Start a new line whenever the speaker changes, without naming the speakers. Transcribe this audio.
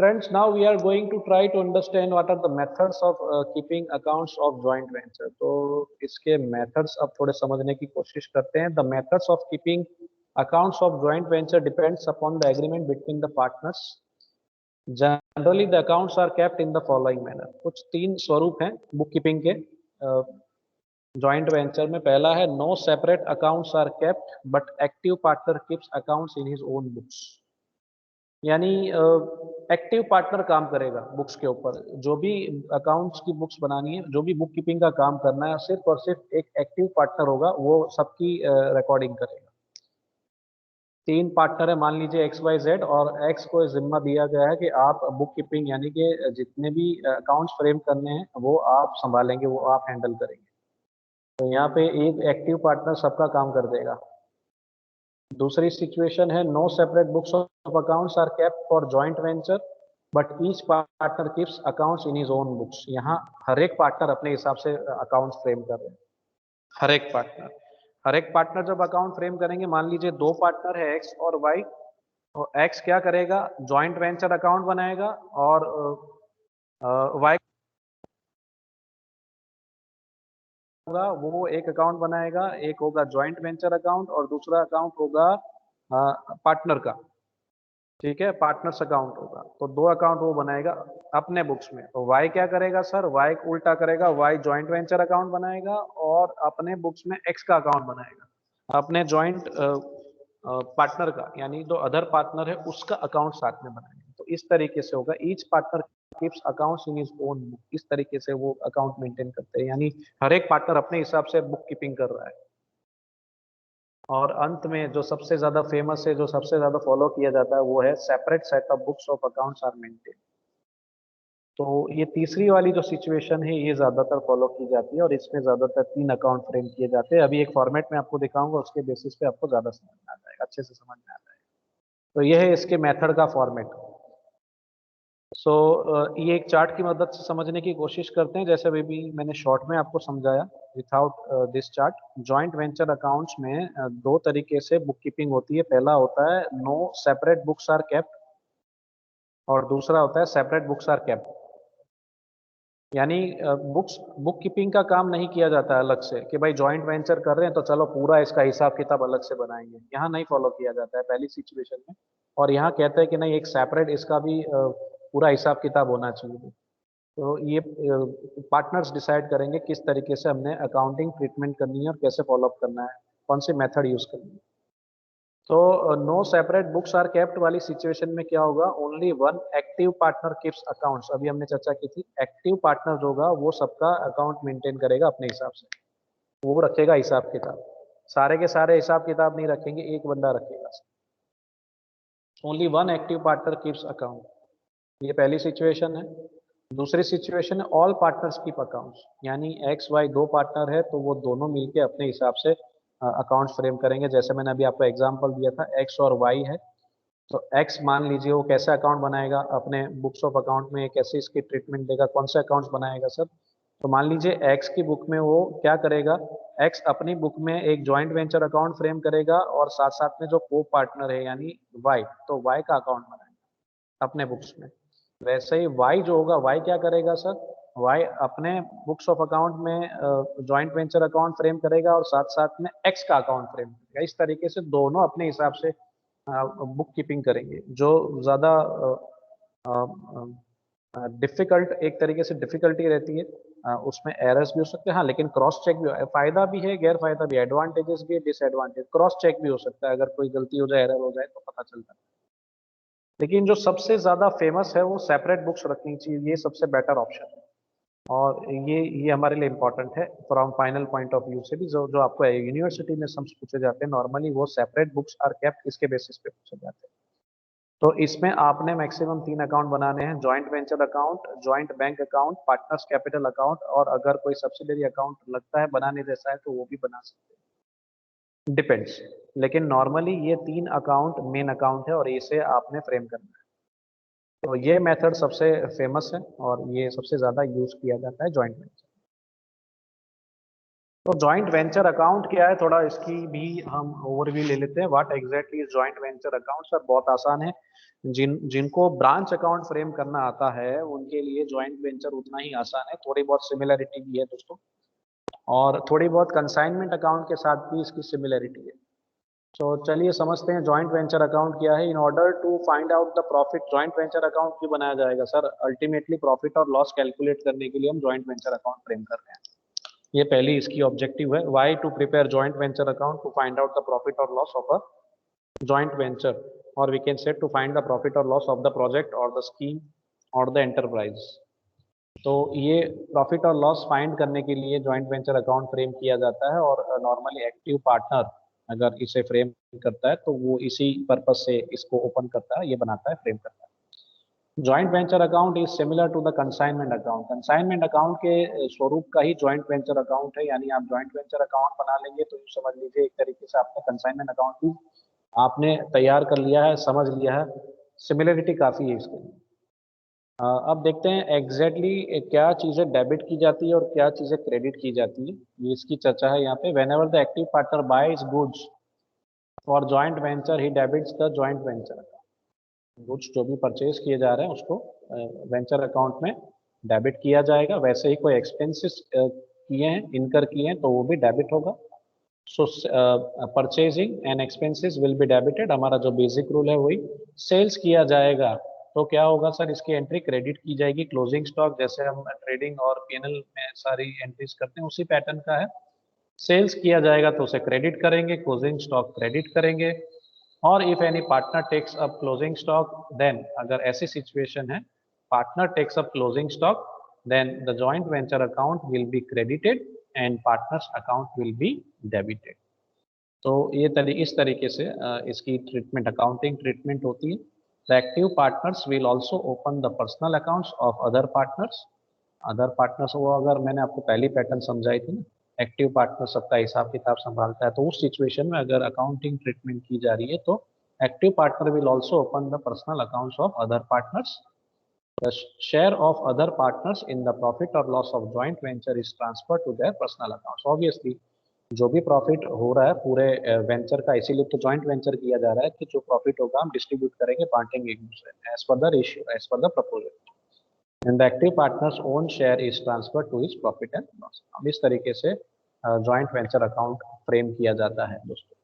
Friends, now we are going to try to understand what are the methods of keeping accounts of joint venture. तो इसके methods अब थोड़े समझने की कोशिश करते हैं. The methods of keeping accounts of joint venture depends upon the agreement between the partners. Generally, the accounts are kept in the following manner. कुछ तीन स्वरूप हैं बुक कीपिंग के जॉइंट वेंचर में. पहला है no separate accounts are kept but active partner keeps accounts in his own books. यानी active partner काम करेगा बुक्स के ऊपर. जो भी अकाउंट्स की बुक्स बनानी है, जो भी बुक कीपिंग का काम करना है, सिर्फ और सिर्फ एक एक्टिव पार्टनर होगा, वो सबकी रिकॉर्डिंग करेगा. तीन पार्टनर है, मान लीजिए एक्स वाई जेड, और एक्स को जिम्मा दिया गया है कि आप बुक कीपिंग यानी कि जितने भी अकाउंट्स फ्रेम करने हैं वो आप संभालेंगे, वो आप हैंडल करेंगे. तो यहाँ पे एक एक्टिव पार्टनर सबका काम कर देगा. दूसरी सिचुएशन है no separate books of accounts are kept for joint venture but each partner keeps accounts in his own books. यहाँ हर एक पार्टनर अपने हिसाब से अकाउंट्स फ्रेम कर रहे हैं. हर एक पार्टनर जब अकाउंट फ्रेम करेंगे, मान लीजिए दो पार्टनर है एक्स और वाई, तो एक्स क्या करेगा, जॉइंट वेंचर अकाउंट बनाएगा, और वाई होगा वो एक अकाउंट बनाएगा. एक होगा जॉइंट वेंचर अकाउंट और दूसरा अकाउंट होगा पार्टनर का. ठीक है, पार्टनर्स अकाउंट होगा. तो दो अकाउंट वो बनाएगा अपने बुक्स में. तो वाई क्या करेगा सर, वाई उल्टा करेगा. वाई जॉइंट वेंचर अकाउंट बनाएगा और अपने बुक्स में एक्स का अकाउंट बनाएगा. अपने जॉइंट पार्टनर का, यानी जो अदर पार्टनर है उसका अकाउंट साथ में बनाएगा. तो इस तरीके से होगा. Each partner keeps accounts in his own book. इस तरीके से वो अकाउंट मेंटेन करते हैं, यानी हर एक पार्टनर अपने हिसाब से बुक कीपिंग कर रहा है. और अंत में जो सबसे ज्यादा फेमस है, जो सबसे ज्यादा फॉलो किया जाता है, वो है separate set of books of accounts are maintain. तो ये तीसरी वाली जो सिचुएशन है, ये ज्यादातर फॉलो की जाती है और इसमें ज्यादातर तीन अकाउंट फ्रेम किए जाते हैं. अभी एक फॉर्मेट में आपको दिखाऊंगा, उसके बेसिस पे आपको ज्यादा समझ में आ जाएगा, अच्छे से समझ में आ जाएगा. तो ये है इसके मेथड का फॉर्मेट. सो ये एक चार्ट की मदद से समझने की कोशिश करते हैं, जैसे अभी भी मैंने शॉर्ट में आपको समझाया without this chart. Joint venture accounts में दो तरीके से बुक कीपिंग होती है. पहला होता है no separate books are kept और दूसरा होता है सेपरेट बुक्स आर केप्ट. यानी बुक कीपिंग का काम नहीं किया जाता है अलग से कि भाई जॉइंट वेंचर कर रहे हैं तो चलो पूरा इसका हिसाब किताब अलग से बनाएंगे. यहाँ नहीं फॉलो किया जाता है पहली सिचुएशन में. और यहाँ कहते हैं कि नहीं, एक सेपरेट इसका भी पूरा हिसाब किताब होना चाहिए. तो ये पार्टनर्स डिसाइड करेंगे किस तरीके से हमने अकाउंटिंग ट्रीटमेंट करनी है और कैसे फॉलोअप करना है, कौन सी मेथड यूज करनी है. तो no separate books are kept वाली सिचुएशन में क्या होगा, only one active partner keeps accounts. अभी हमने चर्चा की थी, एक्टिव पार्टनर जो होगा वो सबका अकाउंट मेंटेन करेगा अपने हिसाब से. वो रखेगा हिसाब किताब. सारे के सारे हिसाब किताब नहीं रखेंगे, एक बंदा रखेगा. Only one active partner keeps account. ये पहली सिचुएशन है. दूसरी सिचुएशन है ऑल पार्टनर्स कीप अकाउंट्स. यानी एक्स वाई दो पार्टनर है तो वो दोनों मिलके अपने हिसाब से अकाउंट्स फ्रेम करेंगे. जैसे मैंने अभी आपको एग्जांपल दिया था, एक्स और वाई है. तो एक्स मान लीजिए वो कैसे अकाउंट बनाएगा अपने बुक्स ऑफ अकाउंट में, कैसे इसकी ट्रीटमेंट देगा, कौन से अकाउंट्स बनाएगा सर. तो मान लीजिए एक्स की बुक में वो क्या करेगा, एक्स अपनी बुक में एक जॉइंट वेंचर अकाउंट फ्रेम करेगा और साथ साथ में जो को पार्टनर है यानी वाई, तो वाई का अकाउंट बनाएगा अपने बुक्स में. वैसे ही वाई जो होगा, वाई क्या करेगा सर, वाई अपने बुक्स ऑफ अकाउंट में जॉइंट वेंचर अकाउंट फ्रेम करेगा और साथ साथ में एक्स का अकाउंट फ्रेम करेगा. इस तरीके से दोनों अपने हिसाब से बुक कीपिंग करेंगे. जो ज़्यादा डिफिकल्ट, एक तरीके से डिफिकल्टी रहती है, उसमें एरर्स भी हो सकते हैं. हाँ, लेकिन क्रॉस चेक भी फायदा भी है, गैर फायदा भी, एडवांटेजेस भी है, डिसएडवांटेज. क्रॉस चेक भी हो सकता है, अगर कोई गलती हो जाए, एरर हो जाए तो पता चलता है. लेकिन जो सबसे ज्यादा फेमस है वो सेपरेट बुक्स रखनी चाहिए. ये सबसे बेटर ऑप्शन है और ये हमारे लिए इम्पोर्टेंट है from final point of view से भी. जो जो आपको यूनिवर्सिटी में सम्स पूछे जाते हैं नॉर्मली, वो सेपरेट बुक्स आर केप्ट इसके बेसिस पे पूछे जाते हैं. तो इसमें आपने मैक्सिमम तीन अकाउंट बनाने हैं: joint venture account, joint bank account, partners capital account, और अगर कोई सब्सिडरी अकाउंट लगता है बनाने जैसा है तो वो भी बना सकते हैं, डिपेंड्स. लेकिन नॉर्मली ये तीन अकाउंट मेन अकाउंट है और इसे आपने फ्रेम करना है. तो ये मेथड सबसे फेमस है और ये सबसे ज़्यादा यूज किया जाता है जॉइंट वेंचर. तो जॉइंट वेंचर अकाउंट क्या है, थोड़ा इसकी भी हम ओवरव्यू ले लेते हैं। What exactly is joint venture account? Sir बहुत आसान है। जिनको ब्रांच अकाउंट फ्रेम करना आता है उनके लिए जॉइंट वेंचर उतना ही आसान है, थोड़ी बहुत सिमिलरिटी भी है दोस्तों, और थोड़ी बहुत कंसाइनमेंट अकाउंट के साथ भी इसकी सिमिलरिटी है। तो चलिए समझते हैं जॉइंट वेंचर अकाउंट क्या है। In order to find out the profit, joint venture account क्यों बनाया जाएगा सर? अल्टीमेटली प्रॉफिट और लॉस कैलकुलेट करने के लिए हम जॉइंट वेंचर अकाउंट फ्रेम कर रहे हैं। ये पहली इसकी ऑब्जेक्टिव है। Why to prepare joint venture account? To find out the profit और loss of a joint venture, or we can say to find the profit or loss of the project or the scheme or the enterprise। तो ये profit और loss find करने के लिए joint venture account frame किया जाता है, और नॉर्मली एक्टिव पार्टनर अगर इसे फ्रेम करता है तो वो इसी पर्पज से इसको ओपन करता है, ये बनाता है, फ्रेम करता है। Joint venture account is similar to the consignment account. Consignment account के स्वरूप का ही जॉइंट वेंचर अकाउंट है, यानी आप जॉइंट वेंचर अकाउंट बना लेंगे तो यूँ समझ लीजिए एक तरीके से आपने कंसाइनमेंट अकाउंट भी आपने तैयार कर लिया है, समझ लिया है। सिमिलरिटी काफ़ी है इसके। अब देखते हैं एग्जैक्टली क्या चीज़ें डेबिट की जाती है और क्या चीज़ें क्रेडिट की जाती है, ये इसकी चर्चा है यहाँ पे। Whenever the active partner buys goods for joint venture he debits the joint venture account. Goods जो भी परचेज किए जा रहे हैं उसको वेंचर अकाउंट में डेबिट किया जाएगा। वैसे ही कोई एक्सपेंसेस किए हैं, इनकर किए हैं, तो वो भी डेबिट होगा। So purchasing and expenses will be debited, हमारा जो बेसिक रूल है वही। सेल्स किया जाएगा तो क्या होगा सर, इसकी एंट्री क्रेडिट की जाएगी। क्लोजिंग स्टॉक, जैसे हम ट्रेडिंग और पीएनएल में सारी एंट्रीज करते हैं उसी पैटर्न का है। सेल्स किया जाएगा तो उसे क्रेडिट करेंगे, क्लोजिंग स्टॉक क्रेडिट करेंगे। और if any partner takes up closing stock, then अगर ऐसी सिचुएशन है partner takes up closing stock, then the joint venture account will be credited and partners account will be debited. तो ये इस तरीके से इसकी ट्रीटमेंट, अकाउंटिंग ट्रीटमेंट होती है। The active partners will also open the personal accounts of other partners. Other partners, वो अगर मैंने आपको पहली पैटर्न समझाई थी ना, एक्टिव पार्टनर सबका हिसाब किताब संभालता है, तो उस सिचुएशन में अगर अकाउंटिंग ट्रीटमेंट की जा रही है तो active partner will also open the personal accounts of other partners. The share of other partners in the profit और loss of joint venture is transfer to their personal accounts. Obviously जो भी profit हो रहा है पूरे venture का, इसीलिए तो जॉइंट वेंचर किया जा रहा है कि जो प्रॉफिट होगा हम डिस्ट्रीब्यूट करेंगे, बांटेंगे एक दूसरे में, as per the ratio, as per the proposal. And the active partners own share is transfer to his profit and loss. अब इस तरीके से जॉइंट वेंचर अकाउंट फ्रेम किया जाता है दोस्तों।